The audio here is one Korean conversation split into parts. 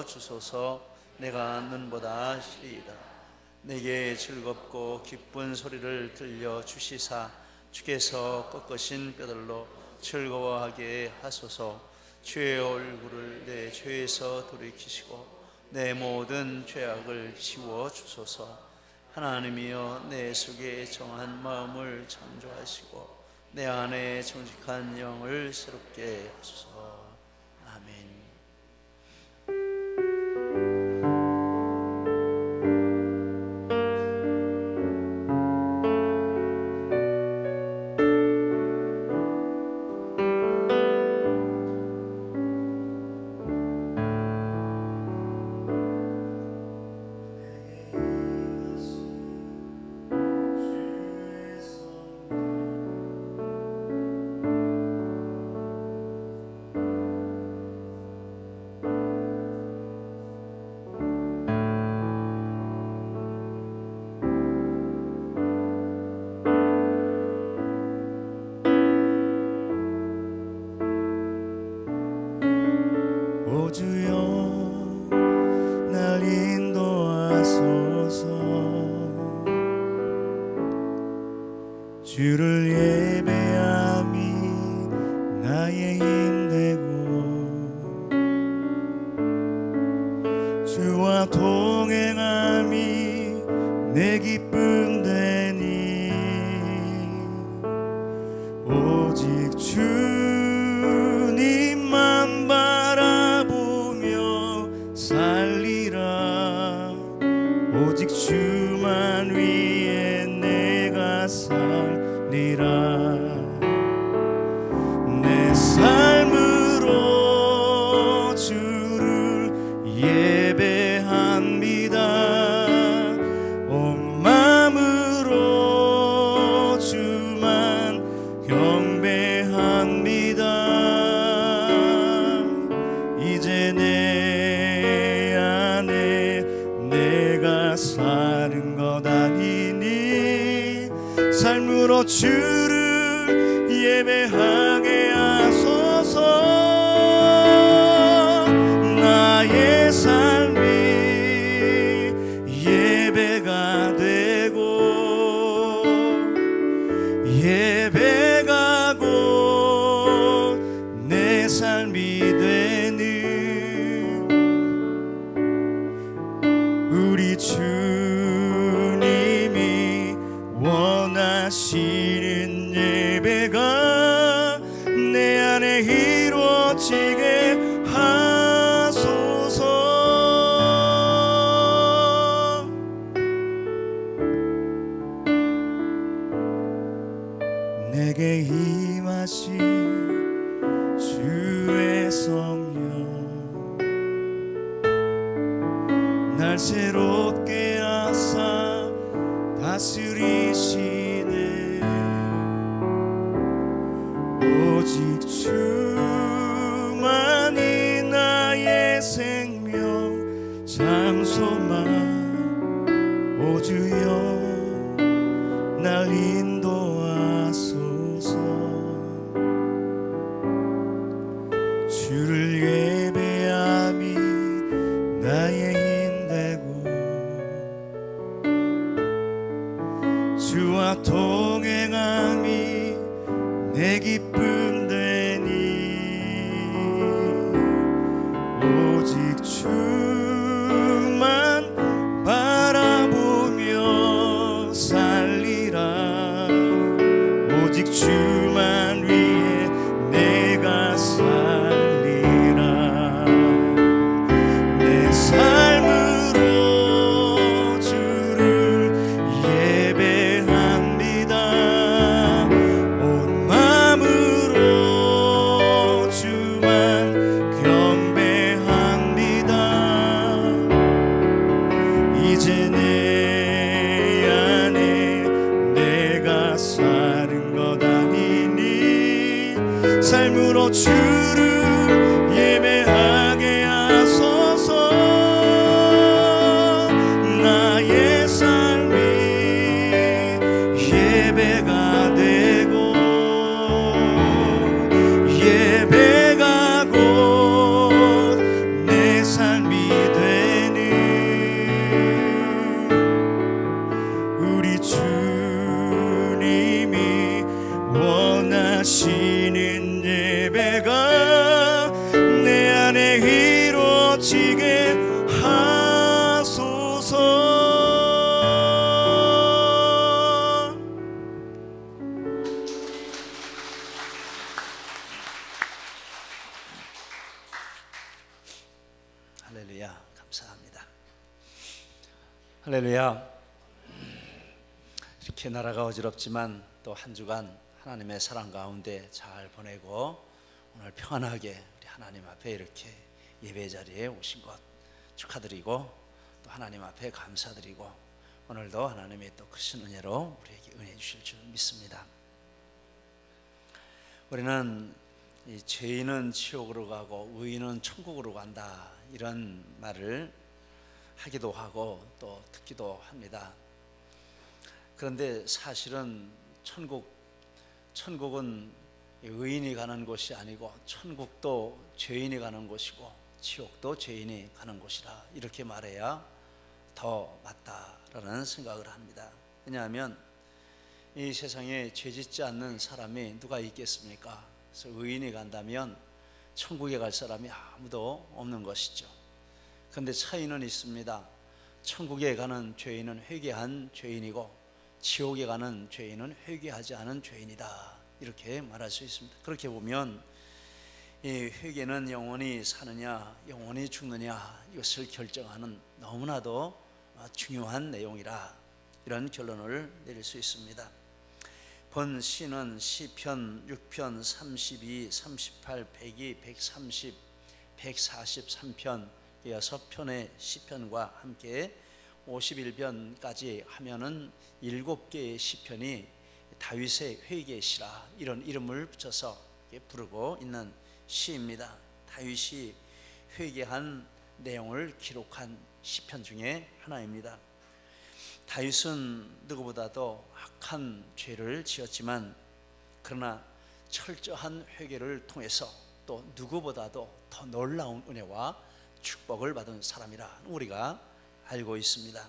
주소서. 내가 눈보다 시리이다. 내게 즐겁고 기쁜 소리를 들려 주시사 주께서 꺾으신 뼈들로 즐거워하게 하소서. 주의 얼굴을 내 죄에서 돌이키시고 내 모든 죄악을 지워 주소서. 하나님이여, 내 속에 정한 마음을 창조하시고 내 안에 정직한 영을 새롭게 하소서. 아멘. 주여 날 인도하소서. 주를 예배함이 나의 힘되고 주와 동행함이 내 기쁨 되니 오직 주님만 살리라. 오직 주만 위해 내가 살리라. 내 삶으로 주를 예배합니다. 온 마음으로 주만 경배합니다. 이제 내가 사는 것 아니니 삶으로 주를 예배하게 하소서. 나의 삶이 예배가 되고 예배가 곧 내 삶이 되는 우리 주님이 원하시는 예배가 내 안에 이루어지게 하소서. 내게 임하신 주의 성령 날 새롭게 하사 다스리시네. 오직 주만이 나의 생명 장소만. 오 주여 날 인도하소서. 주를 예배함이 나의 주와 동행함이 내 기쁨 되니 오직 주만 바라보며 살리라. 오직 주만 위해 내가 살리라. 내 삶으로 주를 예배합니다. 온 마음으로 주만 경배합니다. 이제 내 안에 내가 사는 것 아니니 삶으로 주를 예배하게 하소서. 나의 삶이 예배가 되고 예배가 곧 내 삶이 되는 우리 주님이 원하시는 예배가 내 안에 이루어지게 하소서. 할렐루야. 감사합니다. 할렐루야. 이렇게 나라가 어지럽지만 또 한 주간 하나님의 사랑 가운데 잘 보내고 오늘 평안하게 우리 하나님 앞에 이렇게 예배 자리에 오신 것 축하드리고 또 하나님 앞에 감사드리고 오늘도 하나님의 또 크신 은혜로 우리에게 은혜 주실 줄 믿습니다. 우리는 이 죄인은 지옥으로 가고 의인은 천국으로 간다 이런 말을 하기도 하고 또 듣기도 합니다. 그런데 사실은 천국은 의인이 가는 곳이 아니고 천국도 죄인이 가는 곳이고 지옥도 죄인이 가는 곳이라 이렇게 말해야 더 맞다라는 생각을 합니다. 왜냐하면 이 세상에 죄 짓지 않는 사람이 누가 있겠습니까? 그래서 의인이 간다면 천국에 갈 사람이 아무도 없는 것이죠. 그런데 차이는 있습니다. 천국에 가는 죄인은 회개한 죄인이고 지옥에 가는 죄인은 회개하지 않은 죄인이다 이렇게 말할 수 있습니다. 그렇게 보면 이 회개는 영원히 사느냐 영원히 죽느냐 이것을 결정하는 너무나도 중요한 내용이라 이런 결론을 내릴 수 있습니다. 본 시는 시편 6편 32, 38, 102, 130, 143편 6편의 시편과 함께 51편까지 하면은 7개의 시편이 다윗의 회개시라 이런 이름을 붙여서 부르고 있는 시입니다. 다윗이 회개한 내용을 기록한 시편 중에 하나입니다. 다윗은 누구보다도 악한 죄를 지었지만 그러나 철저한 회개를 통해서 또 누구보다도 더 놀라운 은혜와 축복을 받은 사람이라 우리가 알고 있습니다.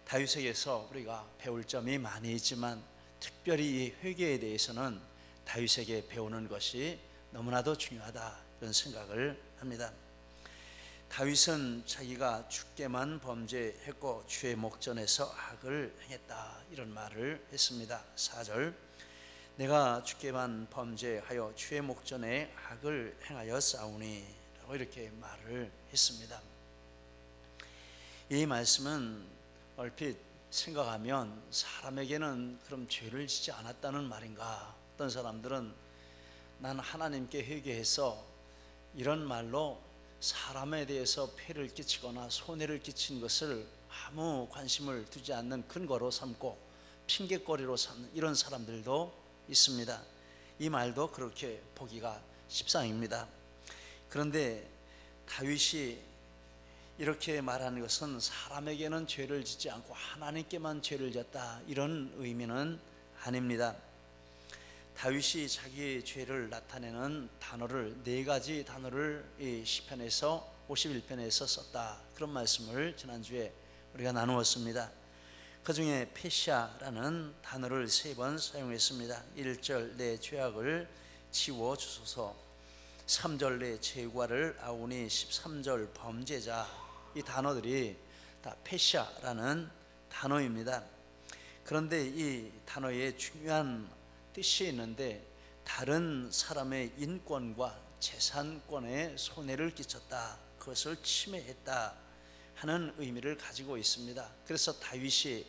다윗에게서 우리가 배울 점이 많이 있지만 특별히 이 회개에 대해서는 다윗에게 배우는 것이 너무나도 중요하다 이런 생각을 합니다. 다윗은 자기가 주께만 범죄했고 주의 목전에서 악을 행했다 이런 말을 했습니다. 4절 내가 주께만 범죄하여 주의 목전에 악을 행하여 싸우니 라고 이렇게 말을 했습니다. 이 말씀은 얼핏 생각하면 사람에게는 그럼 죄를 짓지 않았다는 말인가? 어떤 사람들은 난 하나님께 회개해서 이런 말로 사람에 대해서 폐를 끼치거나 손해를 끼친 것을 아무 관심을 두지 않는 근거로 삼고 핑계거리로 삼는 이런 사람들도 있습니다. 이 말도 그렇게 보기가 십상입니다. 그런데 다윗이 이렇게 말하는 것은 사람에게는 죄를 짓지 않고 하나님께만 죄를 졌다 이런 의미는 아닙니다. 다윗이 자기의 죄를 나타내는 단어를 4가지 단어를 이 시편에서 51편에서 썼다 그런 말씀을 지난주에 우리가 나누었습니다. 그 중에 페샤라는 단어를 3번 사용했습니다. 1절 내 죄악을 지워주소서, 3절 내 죄과를 아오니, 13절 범죄자. 이 단어들이 다 페샤라는 단어입니다. 그런데 이 단어에 중요한 뜻이 있는데 다른 사람의 인권과 재산권에 손해를 끼쳤다, 그것을 침해했다 하는 의미를 가지고 있습니다. 그래서 다윗이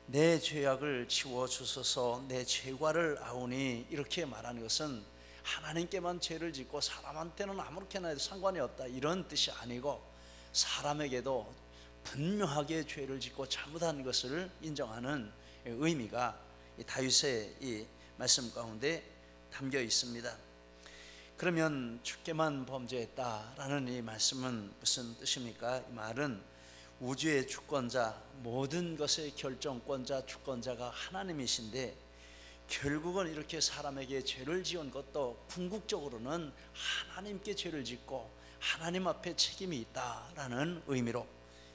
내 죄악을 지워주소서 내 죄과를 아오니 이렇게 말하는 것은 하나님께만 죄를 짓고 사람한테는 아무렇게나 해도 상관이 없다 이런 뜻이 아니고 사람에게도 분명하게 죄를 짓고 잘못한 것을 인정하는 의미가 다윗의 이 말씀 가운데 담겨 있습니다. 그러면 주께만 범죄했다라는 이 말씀은 무슨 뜻입니까? 이 말은 우주의 주권자, 모든 것의 결정권자, 주권자가 하나님이신데 결국은 이렇게 사람에게 죄를 지은 것도 궁극적으로는 하나님께 죄를 짓고 하나님 앞에 책임이 있다라는 의미로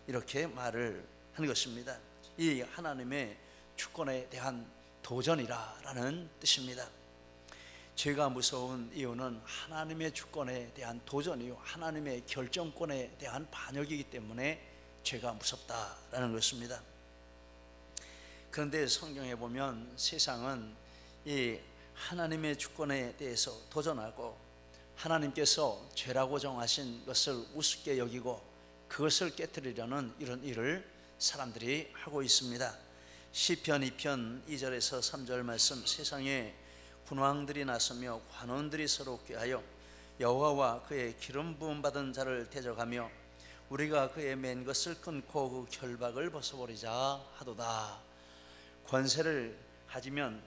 이렇게 말을 한 것입니다. 이 하나님의 주권에 대한 도전이라는 뜻입니다. 죄가 무서운 이유는 하나님의 주권에 대한 도전이요, 하나님의 결정권에 대한 반역이기 때문에 죄가 무섭다라는 것입니다. 그런데 성경에 보면 세상은 이 하나님의 주권에 대해서 도전하고 하나님께서 죄라고 정하신 것을 우습게 여기고 그것을 깨뜨리려는 이런 일을 사람들이 하고 있습니다. 시편 2편 2절에서 3절 말씀, 세상에 군왕들이 나서며 관원들이 서로 꾀하여 여호와와 그의 기름 부음 받은 자를 대적하며 우리가 그의 맨 것을 끊고 그 결박을 벗어버리자 하도다. 권세를 가지면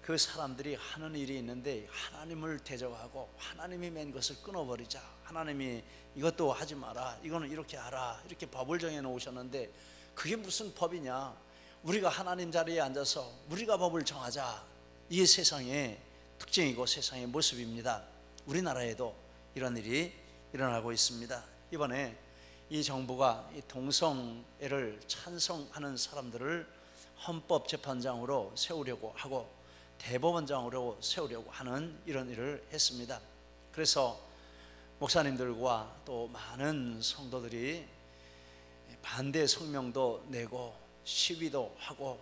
그 사람들이 하는 일이 있는데 하나님을 대적하고 하나님이 맨 것을 끊어버리자, 하나님이 이것도 하지 마라, 이거는 이렇게 하라, 이렇게 법을 정해 놓으셨는데 그게 무슨 법이냐, 우리가 하나님 자리에 앉아서 우리가 법을 정하자, 이게 세상의 특징이고 세상의 모습입니다. 우리나라에도 이런 일이 일어나고 있습니다. 이번에 이 정부가 이 동성애를 찬성하는 사람들을 헌법재판장으로 세우려고 하고 대법원장으로 세우려고 하는 이런 일을 했습니다. 그래서 목사님들과 또 많은 성도들이 반대 성명도 내고 시위도 하고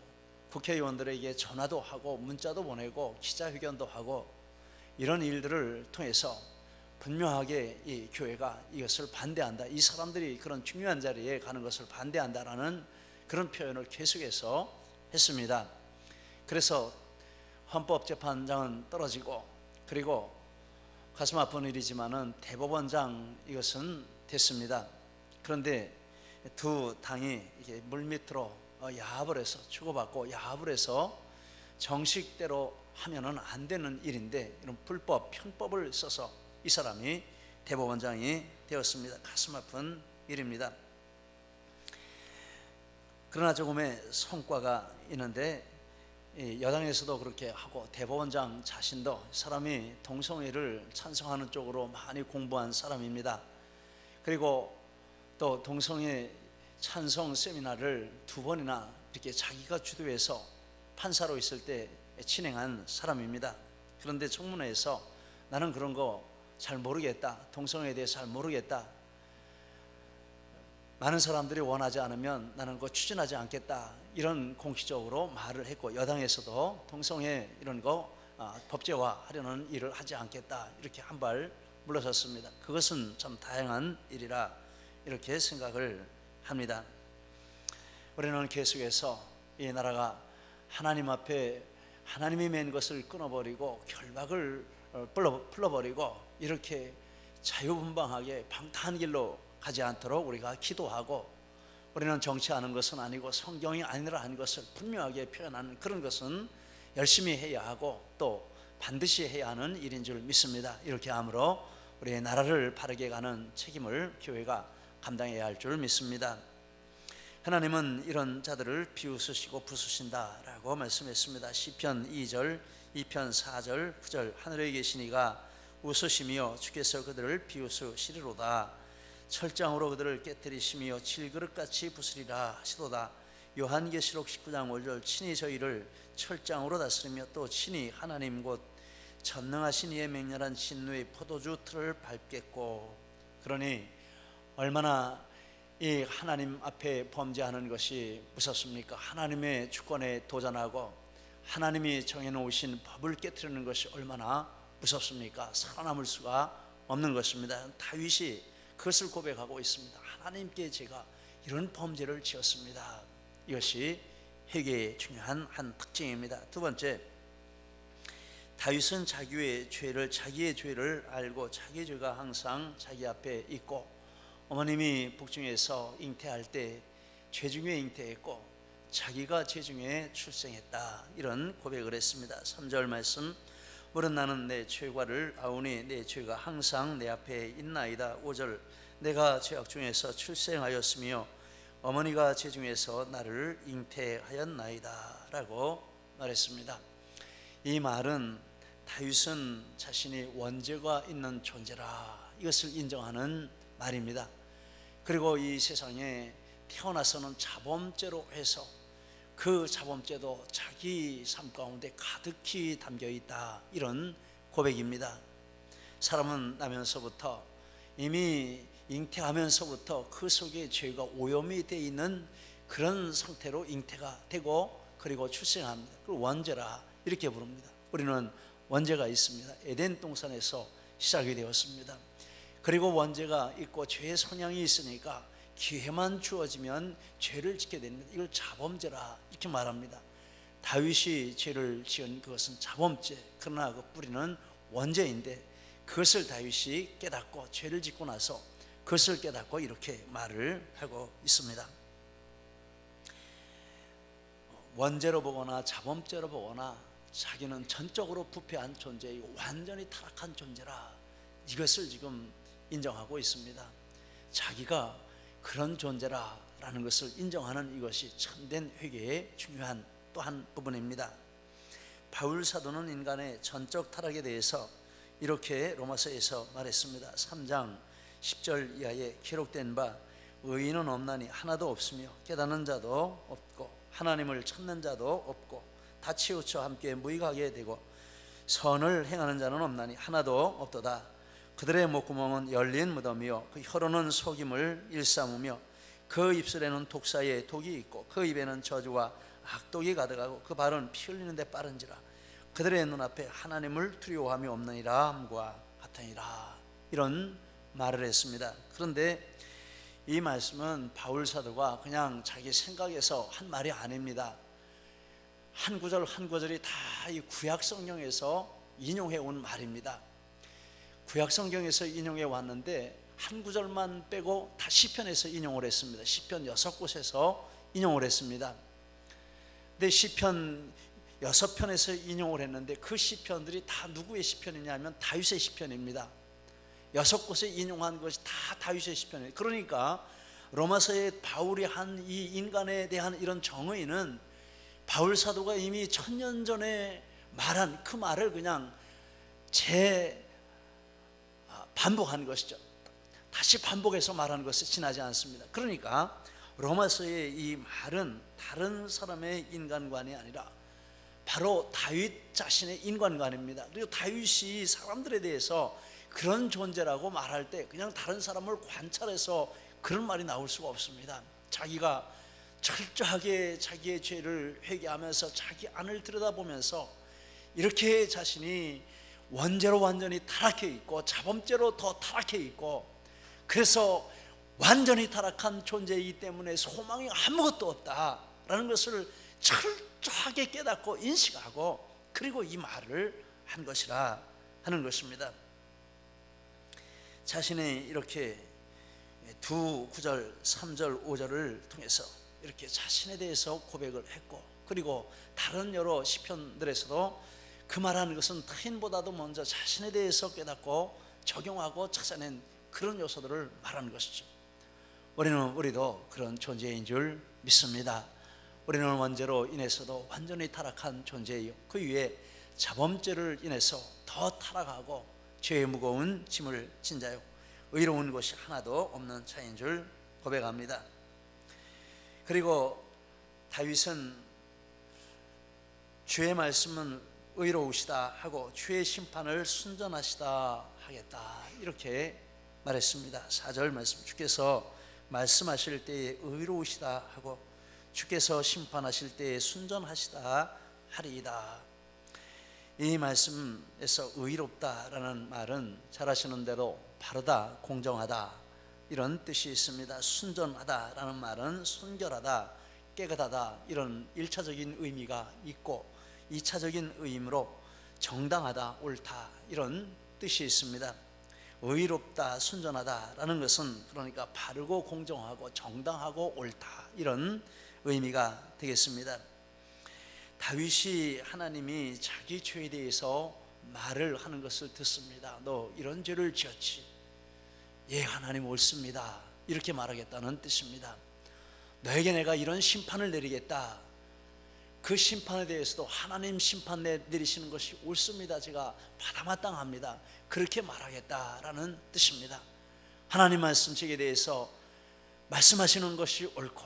국회의원들에게 전화도 하고 문자도 보내고 기자회견도 하고 이런 일들을 통해서 분명하게 이 교회가 이것을 반대한다, 이 사람들이 그런 중요한 자리에 가는 것을 반대한다라는 그런 표현을 계속해서 했습니다. 그래서 헌법재판장은 떨어지고, 그리고 가슴 아픈 일이지만은 대법원장 이것은 됐습니다. 그런데 두 당이 이게 물밑으로 야합을 해서 주고받고 야합을 해서 정식대로 하면은 안 되는 일인데 이런 불법 편법을 써서 이 사람이 대법원장이 되었습니다. 가슴 아픈 일입니다. 그러나 조금의 성과가 있는데 여당에서도 그렇게 하고 대법원장 자신도 사람이 동성애를 찬성하는 쪽으로 많이 공부한 사람입니다. 그리고 또 동성애 찬성 세미나를 2번이나 이렇게 자기가 주도해서 판사로 있을 때 진행한 사람입니다. 그런데 청문회에서 나는 그런 거 잘 모르겠다, 동성애에 대해서 잘 모르겠다, 많은 사람들이 원하지 않으면 나는 그거 추진하지 않겠다, 이런 공식적으로 말을 했고, 여당에서도 동성애 이런 거 법제화하려는 일을 하지 않겠다, 이렇게 한 발 물러섰습니다. 그것은 참 다양한 일이라 이렇게 생각을 합니다. 우리는 계속해서 이 나라가 하나님 앞에 하나님이 맨 것을 끊어버리고 결박을 풀어버리고 이렇게 자유분방하게 방탕한 길로 가지 않도록 우리가 기도하고, 우리는 정치하는 것은 아니고 성경이 아니라는 것을 분명하게 표현하는 그런 것은 열심히 해야 하고 또 반드시 해야 하는 일인 줄 믿습니다. 이렇게 함으로 우리의 나라를 바르게 가는 책임을 교회가 감당해야 할 줄 믿습니다. 하나님은 이런 자들을 비웃으시고 부수신다라고 말씀했습니다. 시편 2절, 2편 4절, 9절, 하늘에 계신 이가 웃으시며 주께서 그들을 비웃으시리로다. 철장으로 그들을 깨뜨리시며 질그릇같이 부수리라 하시도다. 요한계시록 19장 5절, 친히 저희를 철장으로 다스리며 또 친히 하나님 곧 전능하신 이의 맹렬한 진노의 포도주 틀을 밟겠고. 그러니 얼마나 이 하나님 앞에 범죄하는 것이 무섭습니까? 하나님의 주권에 도전하고 하나님이 정해놓으신 법을 깨트리는 것이 얼마나 무섭습니까? 살아남을 수가 없는 것입니다. 다윗이 그것을 고백하고 있습니다. 하나님께 제가 이런 범죄를 지었습니다. 이것이 회개의 중요한 한 특징입니다. 두 번째, 다윗은 자기의 죄를 알고 자기의 죄가 항상 자기 앞에 있고, 어머님이 북중에서 잉태할 때 죄 중에 잉태했고 자기가 죄 중에 출생했다, 이런 고백을 했습니다. 3절 말씀, 물은 나는 내 죄과를 아오니 내 죄가 항상 내 앞에 있나이다. 5절, 내가 죄악 중에서 출생하였으며 어머니가 죄 중에서 나를 잉태하였나이다 라고 말했습니다. 이 말은 다윗은 자신이 원죄가 있는 존재라 이것을 인정하는 말입니다. 그리고 이 세상에 태어나서는 자범죄로 해서 그 자범죄도 자기 삶 가운데 가득히 담겨 있다, 이런 고백입니다. 사람은 나면서부터, 이미 잉태하면서부터 그 속에 죄가 오염이 되어 있는 그런 상태로 잉태가 되고, 그리고 출생합니다. 그걸 원죄라 이렇게 부릅니다. 우리는 원죄가 있습니다. 에덴 동산에서 시작이 되었습니다. 그리고 원죄가 있고 죄의 성향이 있으니까 기회만 주어지면 죄를 짓게 됩니다. 이걸 자범죄라 이렇게 말합니다. 다윗이 죄를 지은 그것은 자범죄, 그러나 그 뿌리는 원죄인데, 그것을 다윗이 깨닫고 죄를 짓고 나서 그것을 깨닫고 이렇게 말을 하고 있습니다. 원죄로 보거나 자범죄로 보거나 자기는 전적으로 부패한 존재이고 완전히 타락한 존재라, 이것을 지금 인정하고 있습니다. 자기가 그런 존재라는 것을 인정하는 이것이 참된 회개의 중요한 또 한 부분입니다. 바울 사도는 인간의 전적 타락에 대해서 이렇게 로마서에서 말했습니다. 3장 10절 이하에 기록된 바, 의인은 없나니 하나도 없으며 깨닫는 자도 없고 하나님을 찾는 자도 없고 다 치우쳐 함께 무익하게 되고 선을 행하는 자는 없나니 하나도 없도다. 그들의 목구멍은 열린 무덤이요 그 혀로는 속임을 일삼으며 그 입술에는 독사의 독이 있고 그 입에는 저주와 악독이 가득하고 그 발은 피 흘리는 데 빠른지라. 그들의 눈앞에 하나님을 두려워함이 없느니라 함과 같으니라, 이런 말을 했습니다. 그런데 이 말씀은 바울 사도가 그냥 자기 생각에서 한 말이 아닙니다. 한 구절 한 구절이 다 이 구약 성경에서 인용해 온 말입니다. 구약 성경에서 인용해 왔는데 한 구절만 빼고 다 시편에서 인용을 했습니다. 시편 6곳에서 인용을 했습니다. 근데 시편 6편에서 인용을 했는데 그 시편들이 다 누구의 시편이냐면 다윗의 시편입니다. 6곳에 인용한 것이 다 다윗의 시편이에요. 그러니까 로마서에 바울이 한 이 인간에 대한 이런 정의는 바울 사도가 이미 1000년 전에 말한 그 말을 그냥 반복한 것이죠. 다시 반복해서 말하는 것에 지나지 않습니다. 그러니까 로마서의 이 말은 다른 사람의 인간관이 아니라 바로 다윗 자신의 인간관입니다. 그리고 다윗이 사람들에 대해서 그런 존재라고 말할 때 그냥 다른 사람을 관찰해서 그런 말이 나올 수가 없습니다. 자기가 철저하게 자기의 죄를 회개하면서 자기 안을 들여다보면서 이렇게 자신이 원죄로 완전히 타락해 있고 자범죄로 더 타락해 있고, 그래서 완전히 타락한 존재이기 때문에 소망이 아무것도 없다라는 것을 철저하게 깨닫고 인식하고, 그리고 이 말을 한 것이라 하는 것입니다. 자신이 이렇게 두 구절 3절 5절을 통해서 이렇게 자신에 대해서 고백을 했고, 그리고 다른 여러 시편들에서도 그 말하는 것은 타인보다도 먼저 자신에 대해서 깨닫고 적용하고 찾아낸 그런 요소들을 말하는 것이죠. 우리도 그런 존재인 줄 믿습니다. 우리는 원죄로 인해서도 완전히 타락한 존재이요 그 위에 자범죄를 인해서 더 타락하고 죄의 무거운 짐을 진 자요 의로운 것이 하나도 없는 자인 줄 고백합니다. 그리고 다윗은 주의 말씀은 의로우시다 하고 주의 심판을 순전하시다 하겠다, 이렇게 말했습니다. 4절 말씀, 주께서 말씀하실 때에 의로우시다 하고 주께서 심판하실 때에 순전하시다 하리이다. 이 말씀에서 의롭다라는 말은 잘 아시는 대로 바르다, 공정하다 이런 뜻이 있습니다. 순전하다라는 말은 순결하다, 깨끗하다 이런 1차적인 의미가 있고, 2차적인 의미로 정당하다, 옳다 이런 뜻이 있습니다. 의롭다, 순전하다라는 것은 그러니까 바르고 공정하고 정당하고 옳다 이런 의미가 되겠습니다. 다윗이 하나님이 자기 죄에 대해서 말을 하는 것을 듣습니다. 너 이런 죄를 지었지? 예, 하나님 옳습니다, 이렇게 말하겠다는 뜻입니다. 너에게 내가 이런 심판을 내리겠다, 그 심판에 대해서도 하나님 심판 내리시는 것이 옳습니다, 제가 받아마땅합니다, 그렇게 말하겠다라는 뜻입니다. 하나님 말씀 책에 대해서 말씀하시는 것이 옳고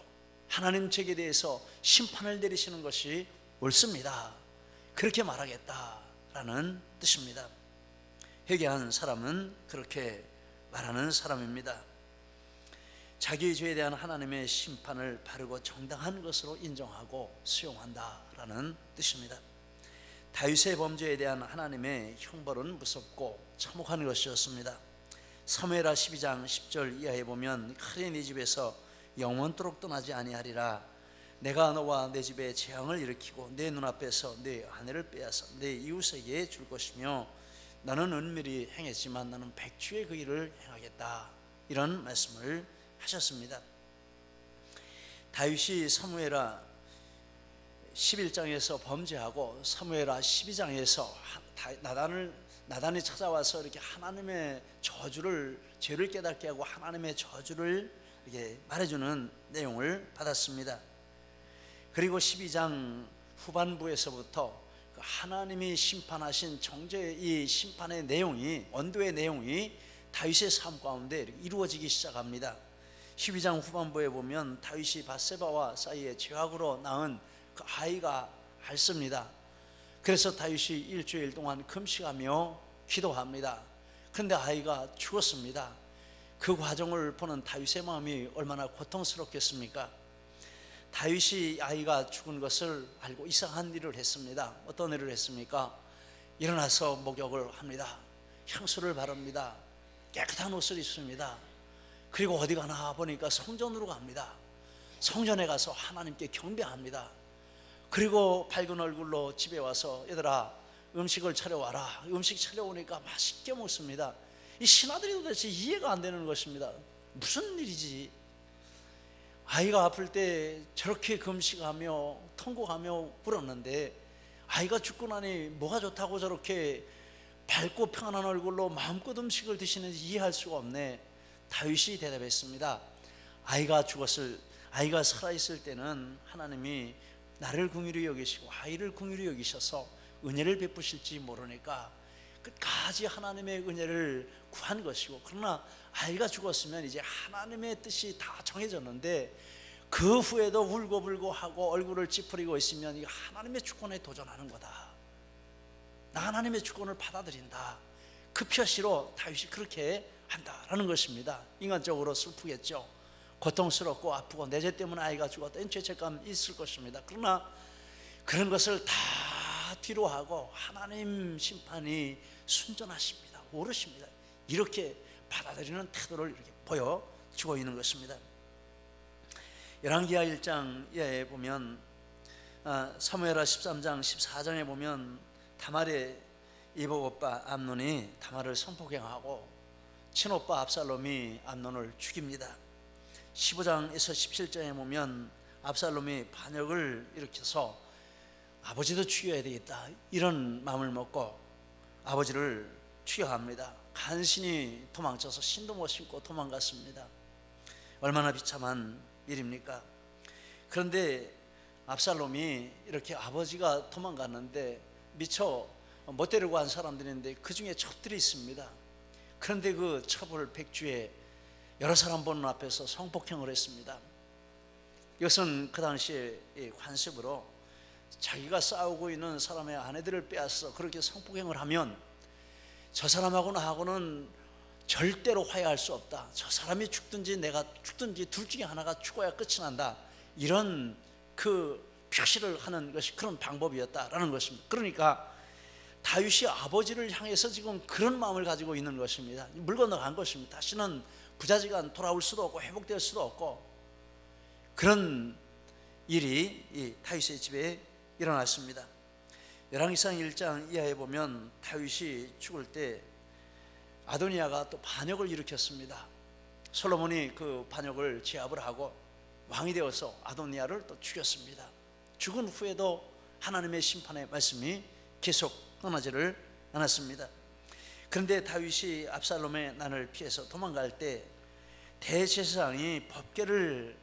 하나님 책에 대해서 심판을 내리시는 것이 옳습니다. 그렇게 말하겠다라는 뜻입니다. 회개한 사람은 그렇게 말하는 사람입니다. 자기의 죄에 대한 하나님의 심판을 바르고 정당한 것으로 인정하고 수용한다라는 뜻입니다. 다윗의 범죄에 대한 하나님의 형벌은 무섭고 참혹한 것이었습니다. 사무엘하 12장 10절 이하에 보면 칼이 네 집에서 영원토록 떠나지 아니하리라. 내가 너와 내 집에 재앙을 일으키고 내 눈앞에서 내 아내를 빼앗아 내 이웃에게 줄 것이며 너는 은밀히 행했지만 나는 백주의 그 일을 행하겠다. 이런 말씀을 하셨습니다. 다윗이 사무엘하 11장에서 범죄하고 사무엘하 12장에서 나단이 찾아와서 이렇게 하나님의 저주를, 죄를 깨닫게 하고 하나님의 저주를 이렇게 말해주는 내용을 받았습니다. 그리고 12장 후반부에서부터 하나님이 심판하신 정죄의 이 심판의 내용이, 언도의 내용이 다윗의 삶 가운데 이루어지기 시작합니다. 12장 후반부에 보면 다윗이 밧세바와 사이에 죄악으로 낳은 그 아이가 앓습니다. 그래서 다윗이 일주일 동안 금식하며 기도합니다. 그런데 아이가 죽었습니다. 그 과정을 보는 다윗의 마음이 얼마나 고통스럽겠습니까? 다윗이 아이가 죽은 것을 알고 이상한 일을 했습니다. 어떤 일을 했습니까? 일어나서 목욕을 합니다. 향수를 바릅니다. 깨끗한 옷을 입습니다. 그리고 어디 가나 보니까 성전으로 갑니다. 성전에 가서 하나님께 경배합니다. 그리고 밝은 얼굴로 집에 와서 얘들아 음식을 차려와라. 음식 차려오니까 맛있게 먹습니다. 이 신하들이 도대체 이해가 안 되는 것입니다. 무슨 일이지? 아이가 아플 때 저렇게 금식하며 통곡하며 울었는데 아이가 죽고 나니 뭐가 좋다고 저렇게 밝고 평안한 얼굴로 마음껏 음식을 드시는지 이해할 수가 없네. 다윗이 대답했습니다. 아이가 살아있을 때는 하나님이 나를 긍휼히 여기시고 아이를 긍휼히 여기셔서 은혜를 베푸실지 모르니까 끝까지 하나님의 은혜를 구한 것이고, 그러나 아이가 죽었으면 이제 하나님의 뜻이 다 정해졌는데 그 후에도 울고불고 하고 얼굴을 찌푸리고 있으면 이거 하나님의 주권에 도전하는 거다. 나 하나님의 주권을 받아들인다. 그 표시로 다윗이 그렇게 한다라는 것입니다. 인간적으로 슬프겠죠. 고통스럽고 아프고 내 죄 때문에 아이가 죽었다, 죄책감 있을 것입니다. 그러나 그런 것을 다 뒤로 하고 하나님 심판이 순전하십니다. 옳으십니다. 이렇게 받아들이는 태도를 이렇게 보여주고 있는 것입니다. 열왕기하 1장에 보면 사무엘하 13장 14장에 보면 다말의 이복오빠 암논이 다말을 성폭행하고 친오빠 압살롬이 암논을 죽입니다. 15장에서 17장에 보면 압살롬이 반역을 일으켜서 아버지도 죽여야 되겠다 이런 마음을 먹고 아버지를 추격합니다. 간신히 도망쳐서 신도 못 신고 도망갔습니다. 얼마나 비참한 일입니까? 그런데 압살롬이 이렇게 아버지가 도망갔는데 미처 못 데리고 간 사람들인데 그 중에 첩들이 있습니다. 그런데 그 첩을 백주에 여러 사람 보는 앞에서 성폭행을 했습니다. 이것은 그 당시에 관습으로 자기가 싸우고 있는 사람의 아내들을 빼앗아 그렇게 성폭행을 하면 저 사람하고 나하고는 절대로 화해할 수 없다. 저 사람이 죽든지 내가 죽든지 둘 중에 하나가 죽어야 끝이 난다. 이런 그 표시를 하는 것이 그런 방법이었다라는 것입니다. 그러니까 다윗이 아버지를 향해서 지금 그런 마음을 가지고 있는 것입니다. 물 건너간 것입니다. 다시는 부자지간 돌아올 수도 없고 회복될 수도 없고 그런 일이 이 다윗의 집에 일어났습니다. 열왕기상 1장 이하에 보면 다윗이 죽을 때 아도니아가 또 반역을 일으켰습니다. 솔로몬이 그 반역을 제압을 하고 왕이 되어서 아도니아를 또 죽였습니다. 죽은 후에도 하나님의 심판의 말씀이 계속 떠나지를 않았습니다. 그런데 다윗이 압살롬의 난을 피해서 도망갈 때 대제사장이 법궤를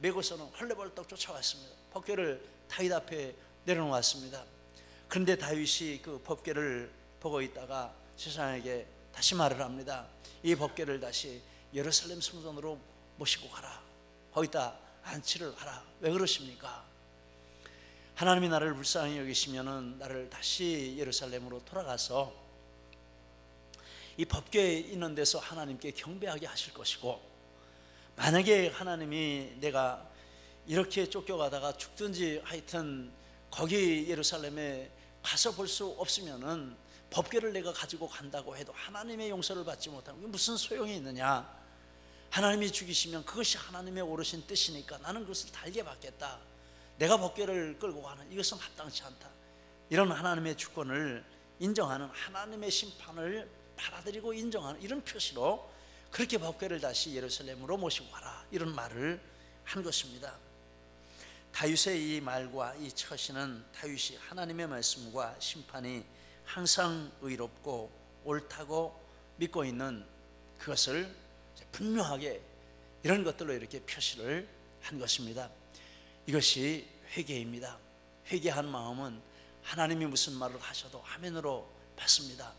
메고서는 헐레벌떡 쫓아왔습니다. 법궤를 다윗 앞에 내려놓았습니다. 그런데 다윗이 그 법궤를 보고 있다가 제사장에게 다시 말을 합니다. 이 법궤를 다시 예루살렘 성전으로 모시고 가라. 거기다 안치를 하라. 왜 그러십니까? 하나님이 나를 불쌍히 여기시면은 나를 다시 예루살렘으로 돌아가서 이 법궤에 있는 데서 하나님께 경배하게 하실 것이고, 만약에 하나님이 내가 이렇게 쫓겨가다가 죽든지 하여튼 거기 예루살렘에 가서 볼 수 없으면은 법궤를 내가 가지고 간다고 해도 하나님의 용서를 받지 못하면 무슨 소용이 있느냐. 하나님이 죽이시면 그것이 하나님의 오르신 뜻이니까 나는 그것을 달게 받겠다. 내가 법궤를 끌고 가는 이것은 합당치 않다. 이런 하나님의 주권을 인정하는, 하나님의 심판을 받아들이고 인정하는 이런 표시로 그렇게 법궤를 다시 예루살렘으로 모시고 가라, 이런 말을 한 것입니다. 다윗의 이 말과 이 처시는 다윗이 하나님의 말씀과 심판이 항상 의롭고 옳다고 믿고 있는 그것을 분명하게 이런 것들로 이렇게 표시를 한 것입니다. 이것이 회개입니다. 회개한 마음은 하나님이 무슨 말을 하셔도 아멘으로 받습니다.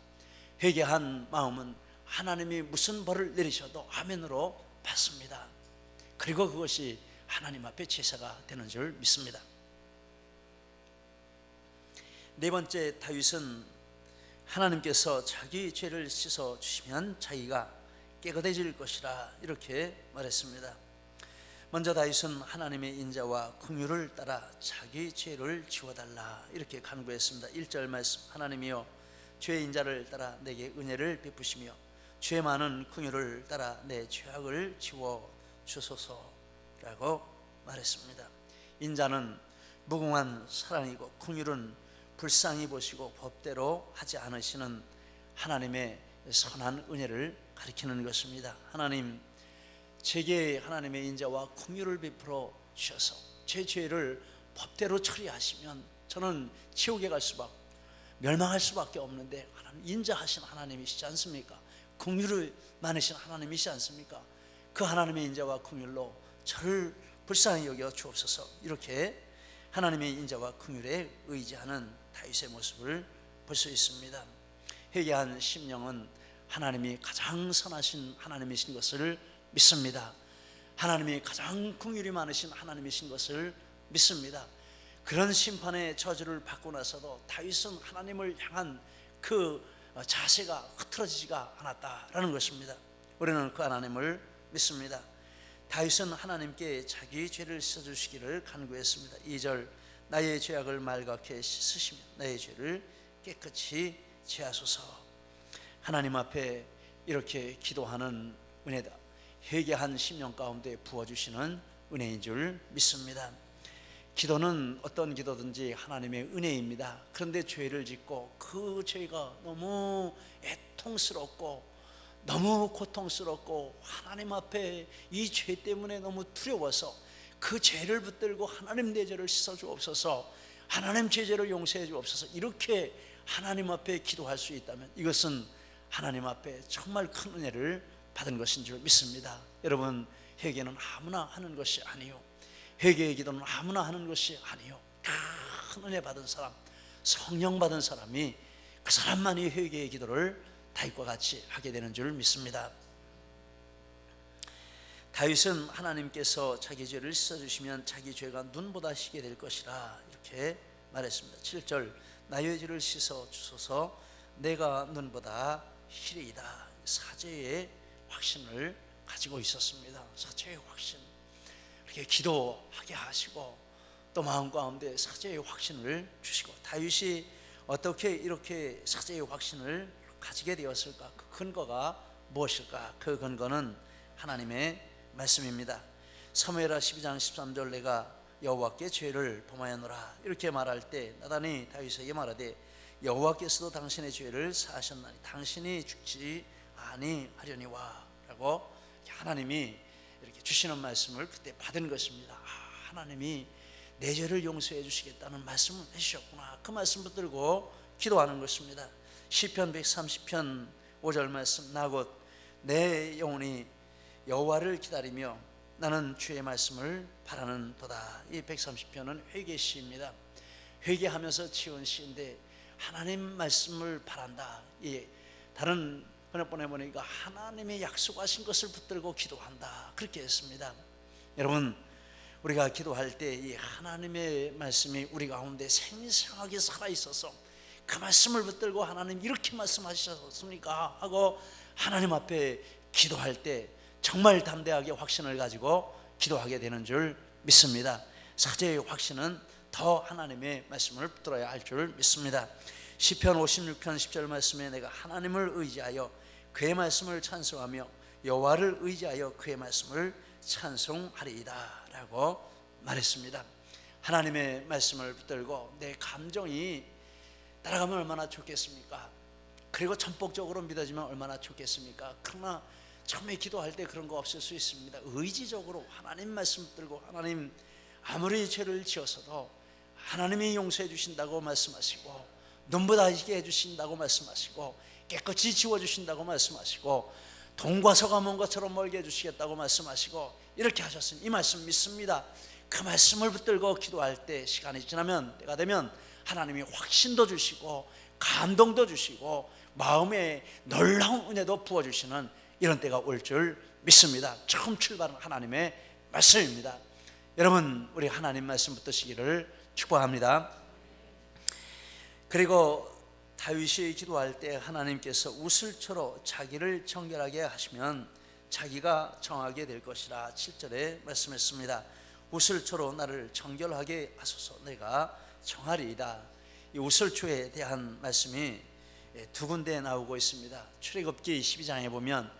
회개한 마음은 하나님이 무슨 벌을 내리셔도 아멘으로 받습니다. 그리고 그것이 하나님 앞에 제사가 되는 줄 믿습니다. 네 번째, 다윗은 하나님께서 자기 죄를 씻어 주시면 자기가 깨끗해질 것이라 이렇게 말했습니다. 먼저 다윗은 하나님의 인자와 긍휼을 따라 자기 죄를 지워달라 이렇게 간구했습니다. 1절 말씀, 하나님이여 죄의 인자를 따라 내게 은혜를 베푸시며 죄 많은 긍휼을 따라 내 죄악을 지워 주소서라고 말했습니다. 인자는 무궁한 사랑이고 긍휼은 불쌍히 보시고 법대로 하지 않으시는 하나님의 선한 은혜를 가리키는 것입니다. 하나님, 제게 하나님의 인자와 긍휼을 베풀어 주셔서 제 죄를 법대로 처리하시면 저는 지옥에 갈 수밖에, 멸망할 수밖에 없는데 하나님, 인자하신 하나님이시지 않습니까? 긍휼을 많으신 하나님이시지 않습니까? 그 하나님의 인자와 긍휼로 저를 불쌍히 여겨 주옵소서. 이렇게 하나님의 인자와 긍휼에 의지하는 다윗의 모습을 볼 수 있습니다. 회개한 심령은 하나님이 가장 선하신 하나님이신 것을 믿습니다. 하나님이 가장 긍휼이 많으신 하나님이신 것을 믿습니다. 그런 심판의 저주를 받고 나서도 다윗은 하나님을 향한 그 자세가 흐트러지지가 않았다라는 것입니다. 우리는 그 하나님을 믿습니다. 다윗은 하나님께 자기 죄를 씻어주시기를 간구했습니다. 2절, 나의 죄악을 말갛게 씻으시며 나의 죄를 깨끗이 제하소서. 하나님 앞에 이렇게 기도하는 은혜다, 회개한 심령 가운데 부어주시는 은혜인 줄 믿습니다. 기도는 어떤 기도든지 하나님의 은혜입니다. 그런데 죄를 짓고 그 죄가 너무 애통스럽고 너무 고통스럽고 하나님 앞에 이 죄 때문에 너무 두려워서 그 죄를 붙들고 하나님 내 죄를 씻어 주옵소서, 하나님 제 죄를 용서해 주옵소서, 이렇게 하나님 앞에 기도할 수 있다면 이것은 하나님 앞에 정말 큰 은혜를 받은 것인 줄 믿습니다. 여러분, 회개는 아무나 하는 것이 아니요, 회개의 기도는 아무나 하는 것이 아니요, 큰 은혜 받은 사람, 성령 받은 사람이, 그 사람만이 회개의 기도를 다윗과 같이 하게 되는 줄 믿습니다. 다윗은 하나님께서 자기 죄를 씻어주시면 자기 죄가 눈보다 희게 될 것이라 이렇게 말했습니다. 7절, 나의 죄를 씻어 주소서, 내가 눈보다 희리이다. 사죄의 확신을 가지고 있었습니다. 사죄의 확신, 이렇게 기도하게 하시고 또 마음 가운데 사죄의 확신을 주시고, 다윗이 어떻게 이렇게 사죄의 확신을 가지게 되었을까? 그 근거가 무엇일까? 그 근거는 하나님의 말씀입니다. 사무엘하 12장 13절, 내가 여호와께 죄를 범하였노라 이렇게 말할 때 나단이 다윗에게 말하되 여호와께서도 당신의 죄를 사하셨나니 당신이 죽지 아니하려니와 라고 하나님이 이렇게 주시는 말씀을 그때 받은 것입니다. 하나님이 내 죄를 용서해 주시겠다는 말씀을 해주셨구나, 그 말씀 붙들고 기도하는 것입니다. 시편 130편 5절 말씀, 나 곧 내 영혼이 여호와를 기다리며 나는 주의 말씀을 바라는 도다. 이 130편은 회개 시입니다. 회개하면서 지은 시인데 하나님 말씀을 바란다. 이 다른 번역본에 보니까 하나님이 약속하신 것을 붙들고 기도한다, 그렇게 했습니다. 여러분, 우리가 기도할 때 이 하나님의 말씀이 우리 가운데 생생하게 살아있어서 그 말씀을 붙들고 하나님 이렇게 말씀하셨습니까 하고 하나님 앞에 기도할 때 정말 담대하게 확신을 가지고 기도하게 되는 줄 믿습니다. 사제의 확신은 더 하나님의 말씀을 붙들어야 할 줄 믿습니다. 시편 56편 10절 말씀에 내가 하나님을 의지하여 그의 말씀을 찬송하며 여호와를 의지하여 그의 말씀을 찬송하리이다 라고 말했습니다. 하나님의 말씀을 붙들고 내 감정이 따라가면 얼마나 좋겠습니까? 그리고 전폭적으로 믿어지면 얼마나 좋겠습니까? 그러나 처음에 기도할 때 그런 거 없을 수 있습니다. 의지적으로 하나님 말씀 붙들고 하나님 아무리 죄를 지어서도 하나님이 용서해 주신다고 말씀하시고 눈부다시게 해주신다고 말씀하시고 깨끗이 지워주신다고 말씀하시고 동과 서가 먼 것처럼 멀게 해주시겠다고 말씀하시고 이렇게 하셨으니 이 말씀 믿습니다. 그 말씀을 붙들고 기도할 때 시간이 지나면 때가 되면 하나님이 확신도 주시고 감동도 주시고 마음에 놀라운 은혜도 부어주시는 이런 때가 올 줄 믿습니다. 처음 출발은 하나님의 말씀입니다. 여러분, 우리 하나님 말씀 붙드시기를 축복합니다. 그리고 다윗이 기도할 때 하나님께서 우슬초로 자기를 정결하게 하시면 자기가 정하게 될 것이라 7절에 말씀했습니다. 우슬초로 나를 정결하게 하소서 내가 정하리이다. 이 우슬초에 대한 말씀이 두 군데 나오고 있습니다. 출애굽기 12장에 보면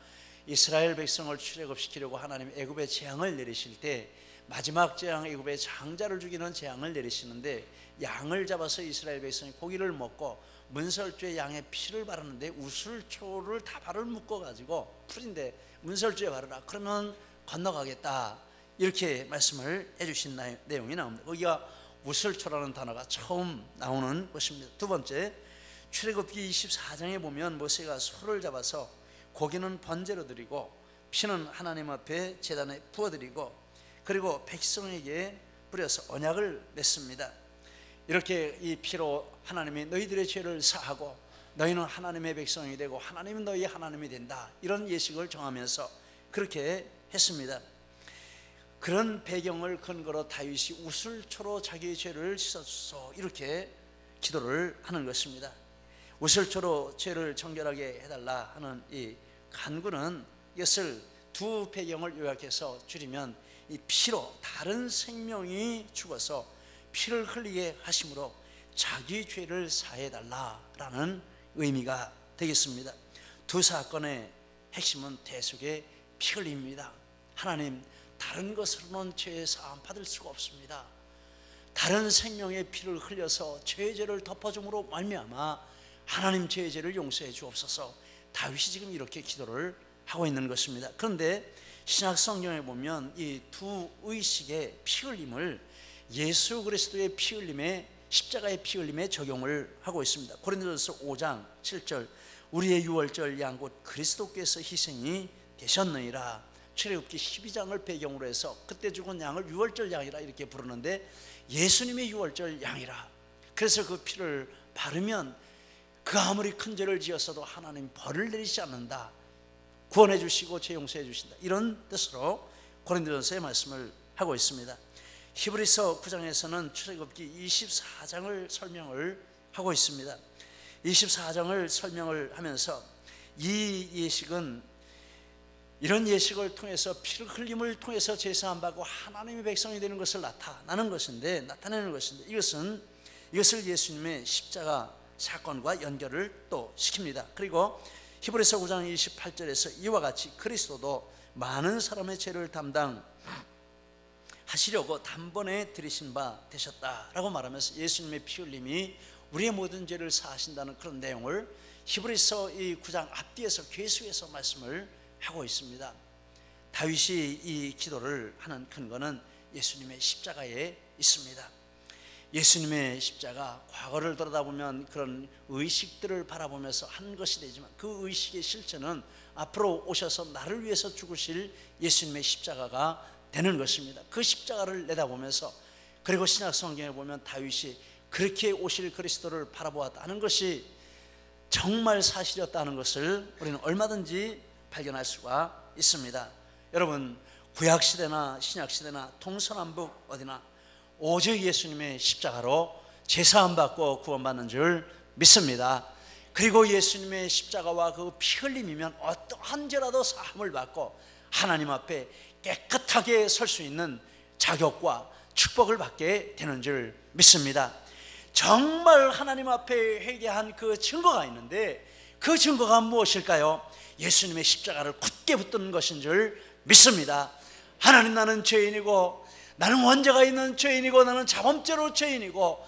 이스라엘 백성을 출애굽시키려고 하나님 애굽에 재앙을 내리실 때 마지막 재앙, 애굽에 장자를 죽이는 재앙을 내리시는데 양을 잡아서 이스라엘 백성이 고기를 먹고 문설주에 양의 피를 바르는데 우슬초를 다 발을 묶어가지고 풀인데 문설주에 바르라 그러면 건너가겠다 이렇게 말씀을 해주신 내용이 나옵니다. 거기가 우슬초라는 단어가 처음 나오는 것입니다. 두 번째, 출애굽기 24장에 보면 모세가 소를 잡아서 고기는 번제로 드리고 피는 하나님 앞에 제단에 부어드리고 그리고 백성에게 뿌려서 언약을 맺습니다. 이렇게 이 피로 하나님이 너희들의 죄를 사하고 너희는 하나님의 백성이 되고 하나님은 너희의 하나님이 된다, 이런 예식을 정하면서 그렇게 했습니다. 그런 배경을 근거로 다윗이 우슬초로 자기의 죄를 씻어주소 이렇게 기도를 하는 것입니다. 우슬초로 죄를 정결하게 해달라 하는 이 간구는 이것을 두 배경을 요약해서 줄이면 이 피로 다른 생명이 죽어서 피를 흘리게 하심으로 자기 죄를 사해달라라는 의미가 되겠습니다. 두 사건의 핵심은 대속의 피 흘림입니다. 하나님, 다른 것으로는 죄의 사함 받을 수가 없습니다. 다른 생명의 피를 흘려서 죄의 죄를 덮어줌으로 말미암아 하나님 죄의 죄를 용서해 주옵소서. 다윗이 지금 이렇게 기도를 하고 있는 것입니다. 그런데 신약 성경에 보면 이 두 의식의 피 흘림을 예수 그리스도의 피 흘림에, 십자가의 피 흘림에 적용을 하고 있습니다. 고린도전서 5장 7절 우리의 유월절 양 곧 그리스도께서 희생이 되셨느니라. 출애굽기 12장을 배경으로 해서 그때 죽은 양을 유월절 양이라 이렇게 부르는데 예수님이 유월절 양이라. 그래서 그 피를 바르면 그 아무리 큰 죄를 지었어도 하나님 벌을 내리지 않는다, 구원해 주시고 죄 용서해 주신다, 이런 뜻으로 고린도전서의 말씀을 하고 있습니다. 히브리서 9장에서는 출애굽기 24장을 설명을 하고 있습니다. 24장을 설명을 하면서 이 예식은 이런 예식을 통해서 피를 흘림을 통해서 제사함 받고 하나님의 백성이 되는 것을 나타내는 것인데 이것을 예수님의 십자가 사건과 연결을 또 시킵니다. 그리고 히브리서 9장 28절에서 이와 같이 그리스도도 많은 사람의 죄를 담당하시려고 단번에 들이신 바 되셨다라고 말하면서 예수님의 피 흘림이 우리의 모든 죄를 사하신다는 그런 내용을 히브리서 이 9장 앞뒤에서 계속해서 말씀을 하고 있습니다. 다윗이 이 기도를 하는 근거는 예수님의 십자가에 있습니다. 예수님의 십자가, 과거를 돌아다보면 그런 의식들을 바라보면서 한 것이 되지만 그 의식의 실체는 앞으로 오셔서 나를 위해서 죽으실 예수님의 십자가가 되는 것입니다. 그 십자가를 내다보면서, 그리고 신약 성경에 보면 다윗이 그렇게 오실 그리스도를 바라보았다는 것이 정말 사실이었다는 것을 우리는 얼마든지 발견할 수가 있습니다. 여러분, 구약시대나 신약시대나 동서남북 어디나 오직 예수님의 십자가로 제사함 받고 구원받는 줄 믿습니다. 그리고 예수님의 십자가와 그 피 흘림이면 어떠한 죄라도 사함을 받고 하나님 앞에 깨끗하게 설 수 있는 자격과 축복을 받게 되는 줄 믿습니다. 정말 하나님 앞에 회개한 그 증거가 있는데 그 증거가 무엇일까요? 예수님의 십자가를 굳게 붙드는 것인 줄 믿습니다. 하나님, 나는 죄인이고 나는 원죄가 있는 죄인이고 나는 자범죄로 죄인이고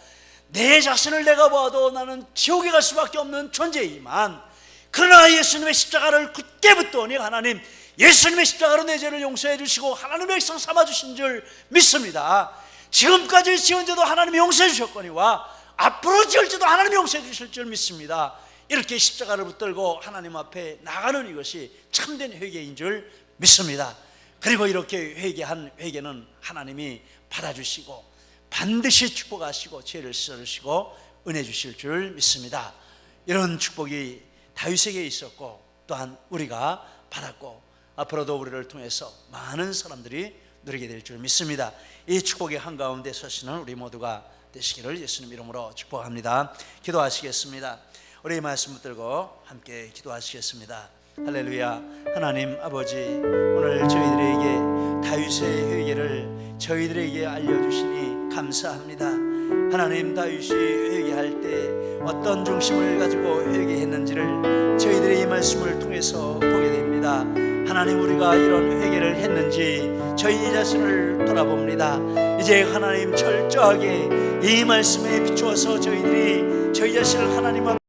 내 자신을 내가 봐도 나는 지옥에 갈 수밖에 없는 존재이지만 그러나 예수님의 십자가를 굳게 붙드니 하나님 예수님의 십자가로 내 죄를 용서해 주시고 하나님의 백성 삼아 주신 줄 믿습니다. 지금까지 지은 죄도 하나님이 용서해 주셨거니와 앞으로 지을 죄도 하나님이 용서해 주실 줄 믿습니다. 이렇게 십자가를 붙들고 하나님 앞에 나가는 이것이 참된 회개인 줄 믿습니다. 그리고 이렇게 회개한 회개는 하나님이 받아주시고 반드시 축복하시고 죄를 씻어주시고 은혜 주실 줄 믿습니다. 이런 축복이 다윗에게 있었고 또한 우리가 받았고 앞으로도 우리를 통해서 많은 사람들이 누리게 될 줄 믿습니다. 이 축복의 한가운데 서시는 우리 모두가 되시기를 예수님 이름으로 축복합니다. 기도하시겠습니다. 우리 말씀 붙들고 함께 기도하시겠습니다. 할렐루야. 하나님 아버지, 오늘 저희들에게 다윗의 회개를 저희들에게 알려주시니 감사합니다. 하나님, 다윗이 회개할 때 어떤 중심을 가지고 회개했는지를 저희들의 이 말씀을 통해서 보게 됩니다. 하나님, 우리가 이런 회개를 했는지 저희 자신을 돌아봅니다. 이제 하나님 철저하게 이 말씀에 비추어서 저희들이 저희 자신을 하나님 앞에